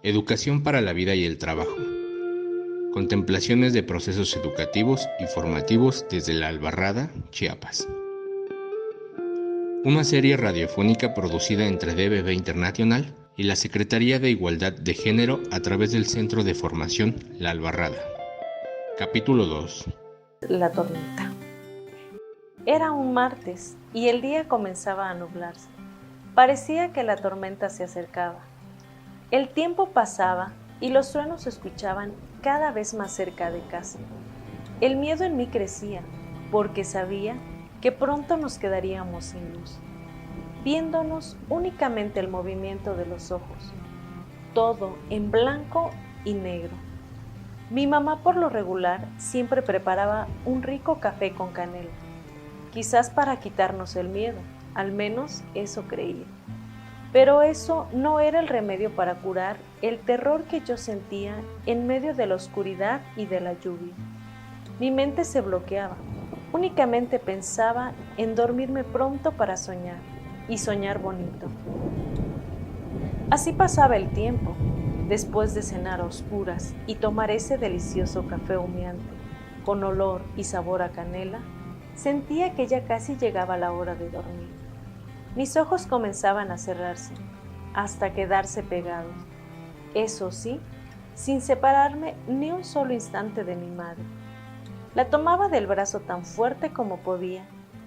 Educación para la vida y el trabajo. Contemplaciones de procesos educativos y formativos desde la Albarrada, Chiapas. Una serie radiofónica producida entre DBB International y la Secretaría de Igualdad de Género a través del Centro de Formación La Albarrada. Capítulo 2. La tormenta. Era un martes y el día comenzaba a nublarse. Parecía que la tormenta se acercaba. El tiempo pasaba y los truenos se escuchaban cada vez más cerca de casa. El miedo en mí crecía porque sabía que pronto nos quedaríamos sin luz, viéndonos únicamente el movimiento de los ojos, todo en blanco y negro. Mi mamá por lo regular siempre preparaba un rico café con canela, quizás para quitarnos el miedo, al menos eso creía. Pero eso no era el remedio para curar el terror que yo sentía en medio de la oscuridad y de la lluvia. Mi mente se bloqueaba, únicamente pensaba en dormirme pronto para soñar, y soñar bonito. Así pasaba el tiempo, después de cenar a oscuras y tomar ese delicioso café humeante, con olor y sabor a canela, sentía que ya casi llegaba la hora de dormir. Mis ojos comenzaban a cerrarse, hasta quedarse pegados. Eso sí, sin separarme ni un solo instante de mi madre. La tomaba del brazo tan fuerte como podía,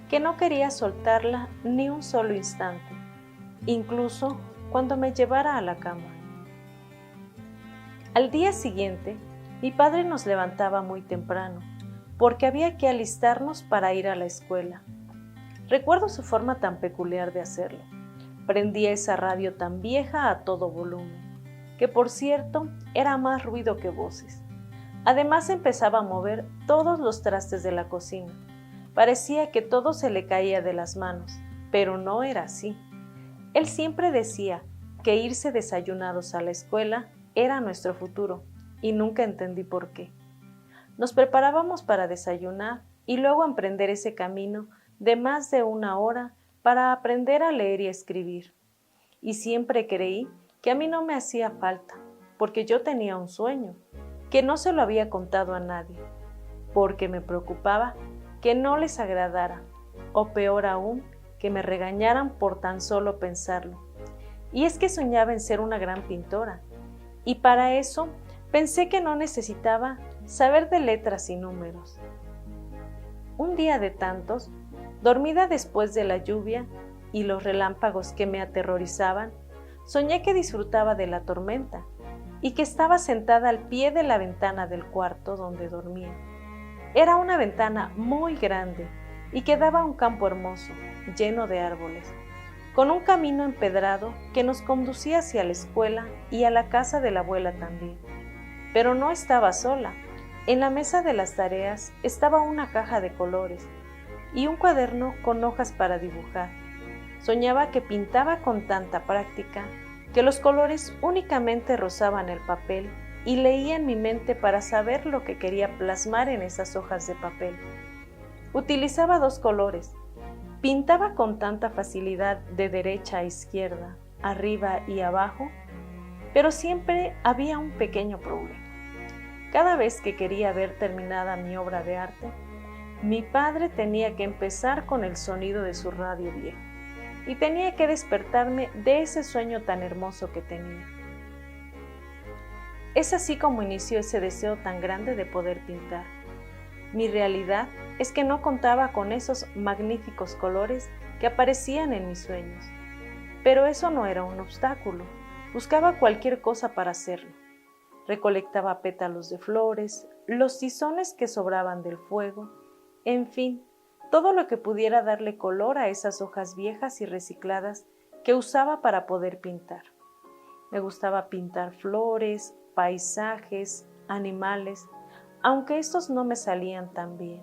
que no quería soltarla ni un solo instante, incluso cuando me llevara a la cama. Al día siguiente, mi padre nos levantaba muy temprano, porque había que alistarnos para ir a la escuela. Recuerdo su forma tan peculiar de hacerlo. Prendía esa radio tan vieja a todo volumen, que por cierto era más ruido que voces. Además empezaba a mover todos los trastes de la cocina. Parecía que todo se le caía de las manos, pero no era así. Él siempre decía que irse desayunados a la escuela era nuestro futuro, y nunca entendí por qué. Nos preparábamos para desayunar y luego emprender ese camino de más de una hora para aprender a leer y escribir. Y siempre creí que a mí no me hacía falta, porque yo tenía un sueño, que no se lo había contado a nadie, porque me preocupaba que no les agradara, o peor aún, que me regañaran por tan solo pensarlo. Y es que soñaba en ser una gran pintora, y para eso pensé que no necesitaba saber de letras y números. Un día de tantos, dormida después de la lluvia y los relámpagos que me aterrorizaban, soñé que disfrutaba de la tormenta y que estaba sentada al pie de la ventana del cuarto donde dormía. Era una ventana muy grande y que daba a un campo hermoso, lleno de árboles, con un camino empedrado que nos conducía hacia la escuela y a la casa de la abuela también. Pero no estaba sola. En la mesa de las tareas estaba una caja de colores y un cuaderno con hojas para dibujar. Soñaba que pintaba con tanta práctica que los colores únicamente rozaban el papel y leía en mi mente para saber lo que quería plasmar en esas hojas de papel. Utilizaba dos colores. Pintaba con tanta facilidad de derecha a izquierda, arriba y abajo, pero siempre había un pequeño problema. Cada vez que quería ver terminada mi obra de arte, mi padre tenía que empezar con el sonido de su radio viejo y tenía que despertarme de ese sueño tan hermoso que tenía. Es así como inició ese deseo tan grande de poder pintar. Mi realidad es que no contaba con esos magníficos colores que aparecían en mis sueños, pero eso no era un obstáculo. Buscaba cualquier cosa para hacerlo. Recolectaba pétalos de flores, los tizones que sobraban del fuego, en fin, todo lo que pudiera darle color a esas hojas viejas y recicladas que usaba para poder pintar. Me gustaba pintar flores, paisajes, animales, aunque estos no me salían tan bien.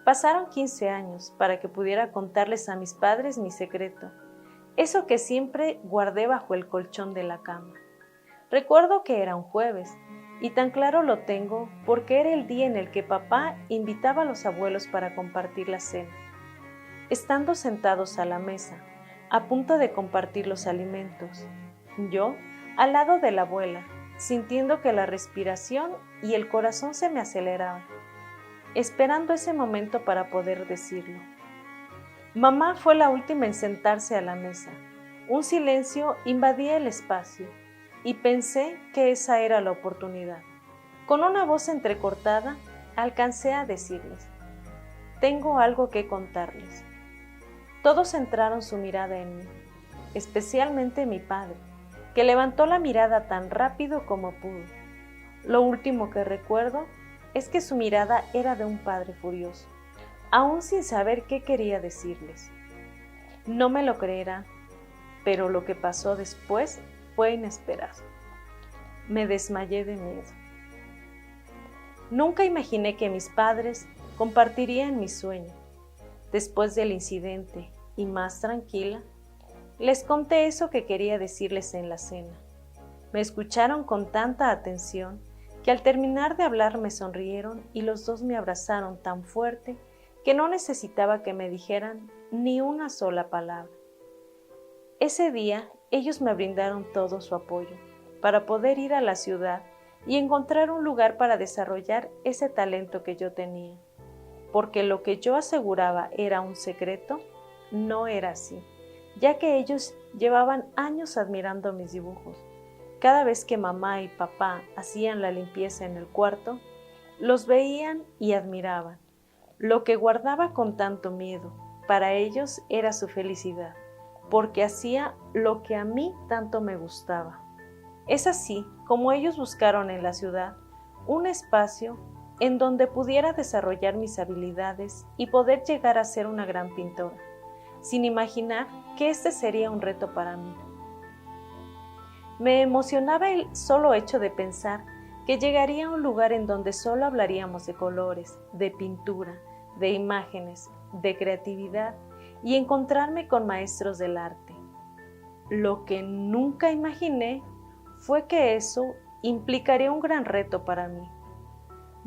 Pasaron 15 años para que pudiera contarles a mis padres mi secreto, eso que siempre guardé bajo el colchón de la cama. Recuerdo que era un jueves, y tan claro lo tengo porque era el día en el que papá invitaba a los abuelos para compartir la cena. Estando sentados a la mesa, a punto de compartir los alimentos, yo al lado de la abuela, sintiendo que la respiración y el corazón se me aceleraban, esperando ese momento para poder decirlo. Mamá fue la última en sentarse a la mesa. Un silencio invadía el espacio y pensé que esa era la oportunidad. Con una voz entrecortada, alcancé a decirles: tengo algo que contarles. Todos centraron su mirada en mí, especialmente mi padre, que levantó la mirada tan rápido como pudo. Lo último que recuerdo es que su mirada era de un padre furioso, aún sin saber qué quería decirles. No me lo creerán, pero lo que pasó después fue inesperado. Me desmayé de miedo. Nunca imaginé que mis padres compartirían mi sueño. Después del incidente, y más tranquila, les conté eso que quería decirles en la cena. Me escucharon con tanta atención que al terminar de hablar me sonrieron y los dos me abrazaron tan fuerte que no necesitaba que me dijeran ni una sola palabra. Ese día ellos me brindaron todo su apoyo para poder ir a la ciudad y encontrar un lugar para desarrollar ese talento que yo tenía, porque lo que yo aseguraba era un secreto, no era así, ya que ellos llevaban años admirando mis dibujos. Cada vez que mamá y papá hacían la limpieza en el cuarto, los veían y admiraban. Lo que guardaba con tanto miedo, para ellos era su felicidad, porque hacía lo que a mí tanto me gustaba. Es así como ellos buscaron en la ciudad un espacio en donde pudiera desarrollar mis habilidades y poder llegar a ser una gran pintora, sin imaginar que este sería un reto para mí. Me emocionaba el solo hecho de pensar que llegaría a un lugar en donde solo hablaríamos de colores, de pintura, de imágenes, de creatividad y encontrarme con maestros del arte. Lo que nunca imaginé fue que eso implicaría un gran reto para mí.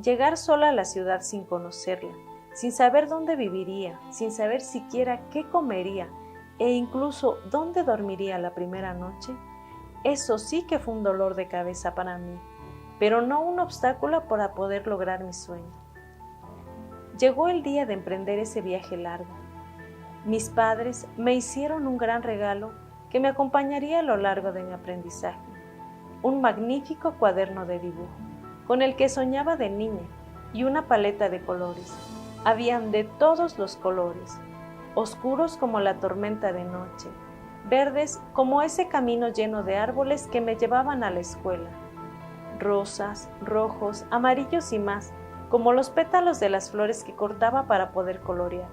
Llegar sola a la ciudad sin conocerla, sin saber dónde viviría, sin saber siquiera qué comería e incluso dónde dormiría la primera noche, eso sí que fue un dolor de cabeza para mí, pero no un obstáculo para poder lograr mi sueño. Llegó el día de emprender ese viaje largo. Mis padres me hicieron un gran regalo que me acompañaría a lo largo de mi aprendizaje. Un magnífico cuaderno de dibujo, con el que soñaba de niña, y una paleta de colores. Habían de todos los colores, oscuros como la tormenta de noche, verdes como ese camino lleno de árboles que me llevaban a la escuela, rosas, rojos, amarillos y más, como los pétalos de las flores que cortaba para poder colorear.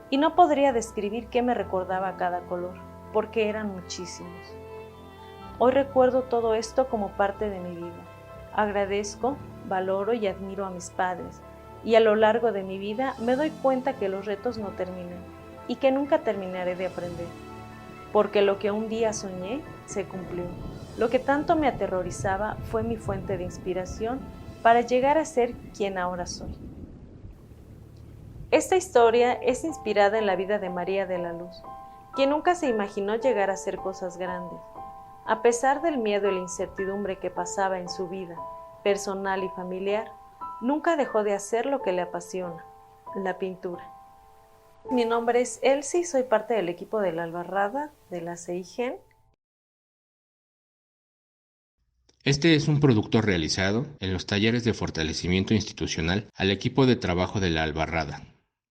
Y no podría describir qué me recordaba cada color, porque eran muchísimos. Hoy recuerdo todo esto como parte de mi vida. Agradezco, valoro y admiro a mis padres, y a lo largo de mi vida me doy cuenta que los retos no terminan y que nunca terminaré de aprender, porque lo que un día soñé se cumplió. Lo que tanto me aterrorizaba fue mi fuente de inspiración para llegar a ser quien ahora soy. Esta historia es inspirada en la vida de María de la Luz, quien nunca se imaginó llegar a hacer cosas grandes. A pesar del miedo y la incertidumbre que pasaba en su vida, personal y familiar, nunca dejó de hacer lo que le apasiona, la pintura. Mi nombre es Elsie, soy parte del equipo de la Albarrada de la CIGEN. Este es un producto realizado en los talleres de fortalecimiento institucional al equipo de trabajo de la Albarrada,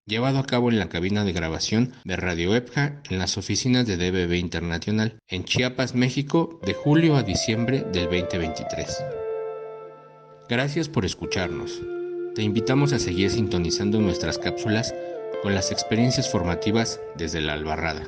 llevado a cabo en la cabina de grabación de Radio EPJA en las oficinas de DBB Internacional, en Chiapas, México, de julio a diciembre del 2023. Gracias por escucharnos. Te invitamos a seguir sintonizando nuestras cápsulas con las experiencias formativas desde la Albarrada.